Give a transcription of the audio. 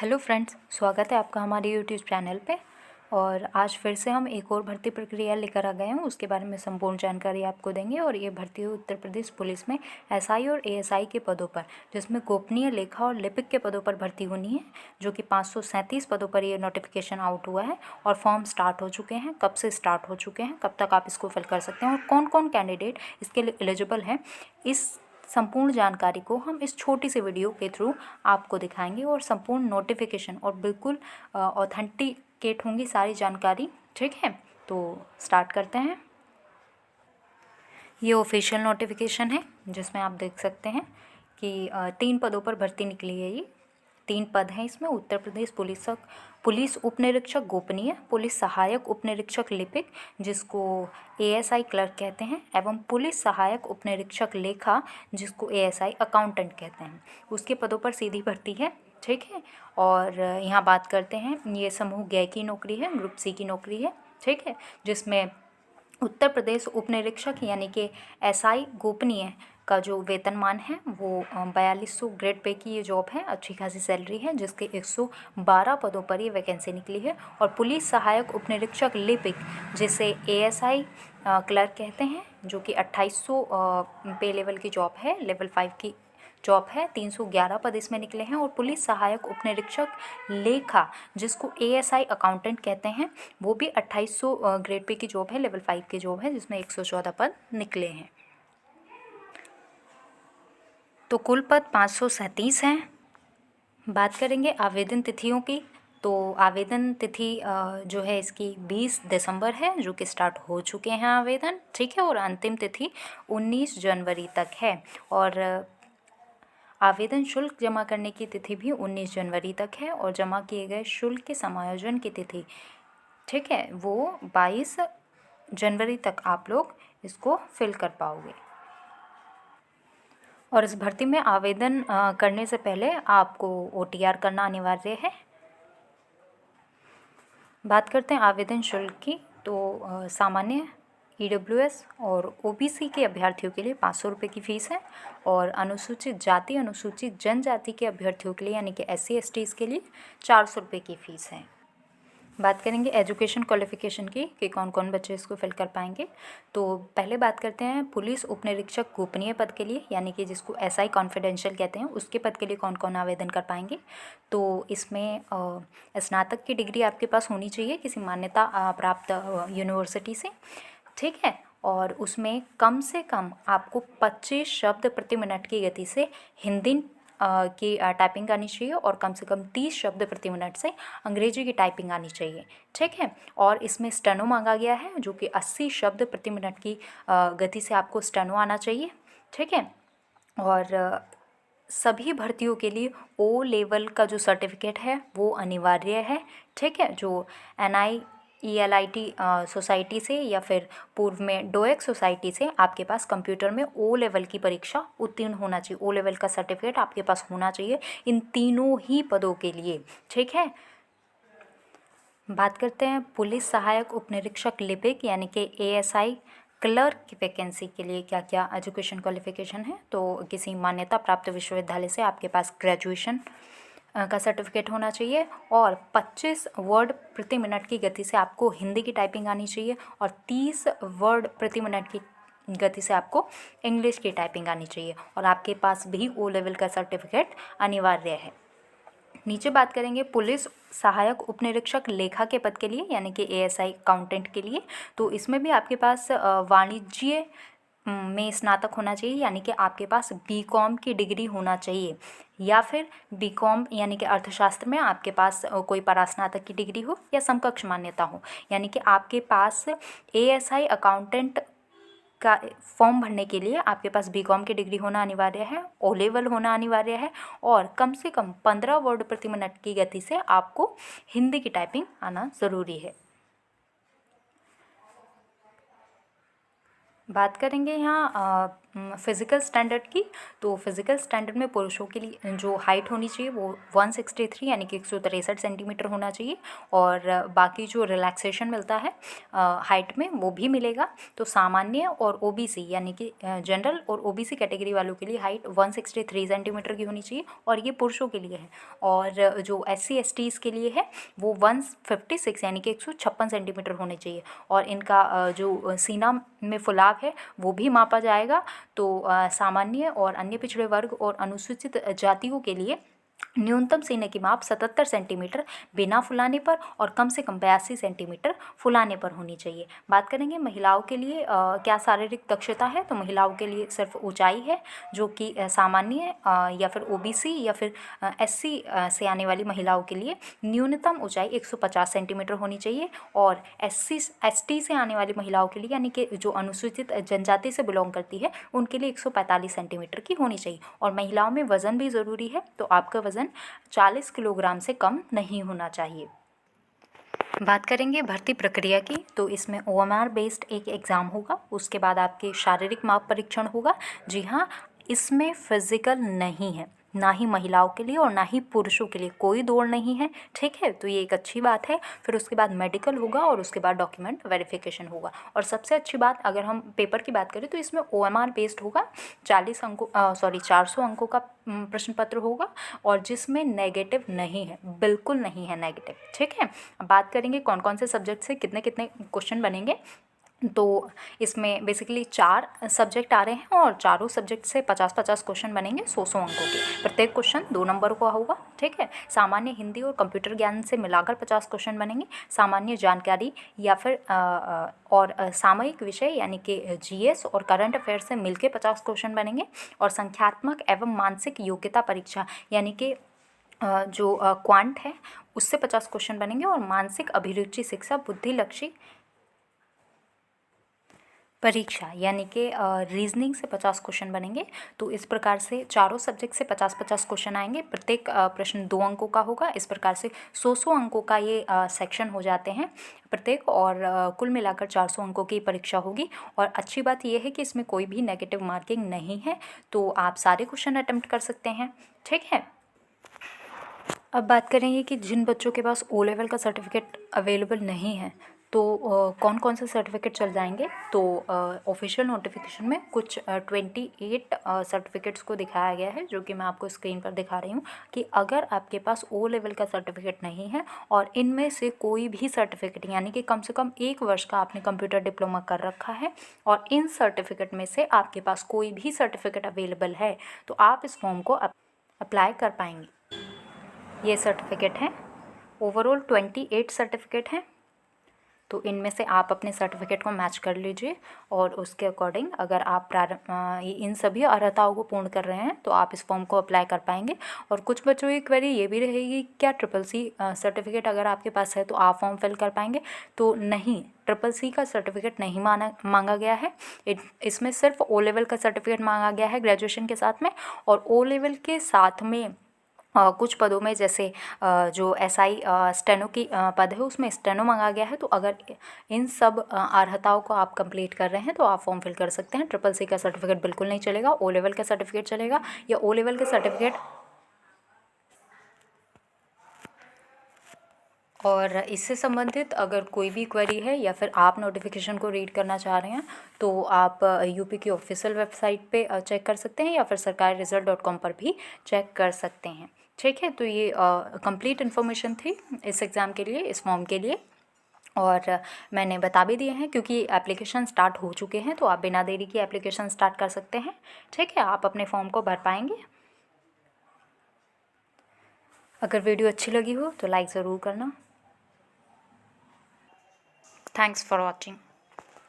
Hello friends, स्वागत है आपका हमारे यूट्यूब चैनल पे। और आज फिर से हम एक और भर्ती प्रक्रिया लेकर आ गए हैं, उसके बारे में संपूर्ण जानकारी आपको देंगे। और ये भर्ती है उत्तर प्रदेश पुलिस में एसआई और एएसआई के पदों पर, जिसमें गोपनीय लेखा और लिपिक के पदों पर भर्ती होनी है, जो कि 537 पदों पर ये नोटिफिकेशन आउट हुआ है। और फॉर्म स्टार्ट हो चुके हैं। कब से स्टार्ट हो चुके हैं, कब तक आप इसको फिल कर सकते हैं और कौन कौन कैंडिडेट इसके लिए एलिजिबल हैं, इस संपूर्ण जानकारी को हम इस छोटी सी वीडियो के थ्रू आपको दिखाएंगे। और संपूर्ण नोटिफिकेशन और बिल्कुल ऑथेंटिकेट होंगी सारी जानकारी, ठीक है। तो स्टार्ट करते हैं। ये ऑफिशियल नोटिफिकेशन है, जिसमें आप देख सकते हैं कि 3 पदों पर भर्ती निकली है। ये 3 पद हैं इसमें। उत्तर प्रदेश पुलिस उप निरीक्षक गोपनीय, पुलिस सहायक उप निरीक्षक लिपिक, जिसको एएसआई क्लर्क कहते हैं, एवं पुलिस सहायक उप निरीक्षक लेखा, जिसको एएसआई अकाउंटेंट कहते हैं। उसके पदों पर सीधी भर्ती है, ठीक है। और यहाँ बात करते हैं, ये समूह ग की नौकरी है, ग्रुप सी की नौकरी है, ठीक है। जिसमें उत्तर प्रदेश उप निरीक्षक यानी कि एसआई गोपनीय का जो वेतनमान है वो 4200 ग्रेड पे की ये जॉब है। अच्छी खासी सैलरी है, जिसके 112 पदों पर ये वैकेंसी निकली है। और पुलिस सहायक उप निरीक्षक लिपिक, जिसे एएसआई क्लर्क कहते हैं, जो कि 2800 पे लेवल की जॉब है, लेवल 5 की जॉब है। 311 पद इसमें निकले हैं। और पुलिस सहायक उप निरीक्षक लेखा, जिसको एएसआई अकाउंटेंट कहते हैं, वो भी 2800 ग्रेड पे की जॉब है, लेवल 5 की जॉब है, जिसमें 114 पद निकले हैं। तो कुल पद 537 हैं। बात करेंगे आवेदन तिथियों की, तो आवेदन तिथि जो है इसकी 20 दिसंबर है, जो कि स्टार्ट हो चुके हैं आवेदन, ठीक है। और अंतिम तिथि 19 जनवरी तक है। और आवेदन शुल्क जमा करने की तिथि भी 19 जनवरी तक है। और जमा किए गए शुल्क के समायोजन की तिथि, ठीक है, वो 22 जनवरी तक आप लोग इसको फिल कर पाओगे। और इस भर्ती में आवेदन करने से पहले आपको ओटीआर करना अनिवार्य है। बात करते हैं आवेदन शुल्क की, तो सामान्य ईडब्ल्यूएस और ओबीसी के अभ्यर्थियों के लिए 500 रुपये की फ़ीस है। और अनुसूचित जाति अनुसूचित जनजाति के अभ्यर्थियों के लिए यानी कि SC STs के लिए 400 रुपये की फ़ीस है। बात करेंगे एजुकेशन क्वालिफिकेशन की कि कौन कौन बच्चे इसको फिल कर पाएंगे। तो पहले बात करते हैं पुलिस उप निरीक्षक गोपनीय पद के लिए, यानी कि जिसको एसआई कॉन्फिडेंशियल कहते हैं, उसके पद के लिए कौन कौन आवेदन कर पाएंगे। तो इसमें स्नातक की डिग्री आपके पास होनी चाहिए किसी मान्यता प्राप्त यूनिवर्सिटी से, ठीक है। और उसमें कम से कम आपको 25 शब्द प्रति मिनट की गति से हिंदी की टाइपिंग आनी चाहिए। और कम से कम 30 शब्द प्रति मिनट से अंग्रेजी की टाइपिंग आनी चाहिए, ठीक है। और इसमें स्टेनो मांगा गया है, जो कि 80 शब्द प्रति मिनट की गति से आपको स्टेनो आना चाहिए, ठीक है। और सभी भर्तियों के लिए ओ लेवल का जो सर्टिफिकेट है वो अनिवार्य है, ठीक है। जो NIELIT सोसाइटी से या फिर पूर्व में डोएक सोसाइटी से आपके पास कंप्यूटर में ओ लेवल की परीक्षा उत्तीर्ण होना चाहिए, ओ लेवल का सर्टिफिकेट आपके पास होना चाहिए इन तीनों ही पदों के लिए, ठीक है। बात करते हैं पुलिस सहायक उप निरीक्षक लिपिक यानी कि ASI क्लर्क की वैकेंसी के लिए क्या क्या एजुकेशन क्वालिफिकेशन है। तो किसी मान्यता प्राप्त विश्वविद्यालय से आपके पास ग्रेजुएशन का सर्टिफिकेट होना चाहिए। और 25 वर्ड प्रति मिनट की गति से आपको हिंदी की टाइपिंग आनी चाहिए। और 30 वर्ड प्रति मिनट की गति से आपको इंग्लिश की टाइपिंग आनी चाहिए। और आपके पास भी ओ लेवल का सर्टिफिकेट अनिवार्य है। नीचे बात करेंगे पुलिस सहायक उप निरीक्षक लेखा के पद के लिए, यानी कि ASI अकाउंटेंट के लिए। तो इसमें भी आपके पास वाणिज्य में स्नातक होना चाहिए, यानी कि आपके पास BCom की डिग्री होना चाहिए, या फिर BCom यानी कि अर्थशास्त्र में आपके पास कोई परास्नातक की डिग्री हो या समकक्ष मान्यता हो। यानी कि आपके पास ASI अकाउंटेंट का फॉर्म भरने के लिए आपके पास BCom की डिग्री होना अनिवार्य है, ओ लेवल होना अनिवार्य है। और कम से कम 15 वर्ड प्रति मिनट की गति से आपको हिंदी की टाइपिंग आना ज़रूरी है। बात करेंगे यहाँ फिज़िकल स्टैंडर्ड की, तो फिज़िकल स्टैंडर्ड में पुरुषों के लिए जो हाइट होनी चाहिए वो 163 यानी कि 163 सेंटीमीटर होना चाहिए, और बाकी जो रिलैक्सेशन मिलता है हाइट में वो भी मिलेगा। तो सामान्य और ओबीसी यानी कि जनरल और ओबीसी कैटेगरी वालों के लिए हाइट 163 सेंटीमीटर की होनी चाहिए, और ये पुरुषों के लिए है। और जो SC STs के लिए है वो 156 यानी कि 156 सेंटीमीटर होने चाहिए, और इनका जो सीना में फुलाव है वो भी मापा जाएगा। तो सामान्य और अन्य पिछड़े वर्ग और अनुसूचित जातियों के लिए न्यूनतम सीने की माप 77 सेंटीमीटर बिना फुलाने पर और कम से कम 82 सेंटीमीटर फुलाने पर होनी चाहिए। बात करेंगे महिलाओं के लिए क्या शारीरिक दक्षता है, तो महिलाओं के लिए सिर्फ ऊंचाई है, जो कि सामान्य या फिर ओबीसी या फिर SC से आने वाली महिलाओं के लिए न्यूनतम ऊंचाई 150 सेंटीमीटर होनी चाहिए, और SC ST से आने वाली महिलाओं के लिए यानी कि जो अनुसूचित जनजाति से बिलोंग करती है उनके लिए 145 सेंटीमीटर की होनी चाहिए। और महिलाओं में वज़न भी ज़रूरी है, तो आपका वज़न 40 किलोग्राम से कम नहीं होना चाहिए। बात करेंगे भर्ती प्रक्रिया की, तो इसमें OMR बेस्ड एक एग्ज़ाम होगा, उसके बाद आपके शारीरिक माप परीक्षण होगा। जी हाँ, इसमें फिज़िकल नहीं है, ना ही महिलाओं के लिए और ना ही पुरुषों के लिए, कोई दौड़ नहीं है, ठीक है, तो ये एक अच्छी बात है। फिर उसके बाद मेडिकल होगा और उसके बाद डॉक्यूमेंट वेरिफिकेशन होगा। और सबसे अच्छी बात, अगर हम पेपर की बात करें तो इसमें OMR बेस्ड होगा, 400 अंकों का प्रश्न पत्र होगा, और जिसमें नेगेटिव नहीं है, बिल्कुल नहीं है नेगेटिव, ठीक है। अब बात करेंगे कौन कौन से सब्जेक्ट से कितने कितने क्वेश्चन बनेंगे। तो इसमें बेसिकली 4 सब्जेक्ट आ रहे हैं, और चारों सब्जेक्ट से 50-50 क्वेश्चन बनेंगे 100 अंकों के। प्रत्येक क्वेश्चन 2 नंबर का होगा, ठीक है। सामान्य हिंदी और कंप्यूटर ज्ञान से मिलाकर 50 क्वेश्चन बनेंगे। सामान्य जानकारी या फिर और सामयिक विषय यानी कि GS और करंट अफेयर से मिलके 50 क्वेश्चन बनेंगे। और संख्यात्मक एवं मानसिक योग्यता परीक्षा यानी कि जो क्वांट है उससे 50 क्वेश्चन बनेंगे, और मानसिक अभिरुचि शिक्षा बुद्धिलक्षी परीक्षा यानी कि रीजनिंग से 50 क्वेश्चन बनेंगे। तो इस प्रकार से चारों सब्जेक्ट से 50-50 क्वेश्चन आएंगे। प्रत्येक प्रश्न 2 अंकों का होगा। इस प्रकार से 100 अंकों का ये सेक्शन हो जाते हैं प्रत्येक, और कुल मिलाकर 400 अंकों की परीक्षा होगी। और अच्छी बात यह है कि इसमें कोई भी नेगेटिव मार्किंग नहीं है, तो आप सारे क्वेश्चन अटेम्प्ट कर सकते हैं, ठीक है। अब बात करेंगे कि जिन बच्चों के पास O लेवल का सर्टिफिकेट अवेलेबल नहीं है तो कौन कौन से सर्टिफिकेट चल जाएंगे। तो ऑफिशियल नोटिफिकेशन में कुछ 28 सर्टिफिकेट्स को दिखाया गया है, जो कि मैं आपको स्क्रीन पर दिखा रही हूँ कि अगर आपके पास O लेवल का सर्टिफिकेट नहीं है और इनमें से कोई भी सर्टिफिकेट यानी कि कम से कम 1 वर्ष का आपने कंप्यूटर डिप्लोमा कर रखा है और इन सर्टिफिकेट में से आपके पास कोई भी सर्टिफिकेट अवेलेबल है, तो आप इस फॉर्म को अप्लाई कर पाएंगे। ये सर्टिफिकेट हैं, ओवरऑल 28 सर्टिफिकेट हैं। तो इनमें से आप अपने सर्टिफिकेट को मैच कर लीजिए, और उसके अकॉर्डिंग अगर आप इन सभी अर्हताओं को पूर्ण कर रहे हैं तो आप इस फॉर्म को अप्लाई कर पाएंगे। और कुछ बच्चों की क्वेरी ये भी रहेगी, क्या CCC सर्टिफिकेट अगर आपके पास है तो आप फॉर्म फिल कर पाएंगे। तो नहीं, CCC का सर्टिफिकेट नहीं मांगा गया है। इसमें सिर्फ O लेवल का सर्टिफिकेट मांगा गया है ग्रेजुएशन के साथ में, और O लेवल के साथ में कुछ पदों में जैसे जो SI स्टेनो की पद है उसमें स्टेनो मांगा गया है। तो अगर इन सब अर्हताओं को आप कंप्लीट कर रहे हैं तो आप फॉर्म फिल कर सकते हैं। CCC का सर्टिफिकेट बिल्कुल नहीं चलेगा, O लेवल का सर्टिफिकेट चलेगा, या O लेवल का सर्टिफिकेट। और इससे संबंधित अगर कोई भी क्वेरी है या फिर आप नोटिफिकेशन को रीड करना चाह रहे हैं तो आप यूपी की ऑफिशियल वेबसाइट पे चेक कर सकते हैं, या फिर sarkariresult.com पर भी चेक कर सकते हैं, ठीक है। तो ये कंप्लीट इन्फॉर्मेशन थी इस एग्ज़ाम के लिए, इस फॉर्म के लिए। और मैंने बता भी दिए हैं क्योंकि एप्लीकेशन स्टार्ट हो चुके हैं, तो आप बिना देरी के एप्लीकेशन स्टार्ट कर सकते हैं, ठीक है। आप अपने फॉर्म को भर पाएंगे। अगर वीडियो अच्छी लगी हो तो लाइक ज़रूर करना। Thanks for watching.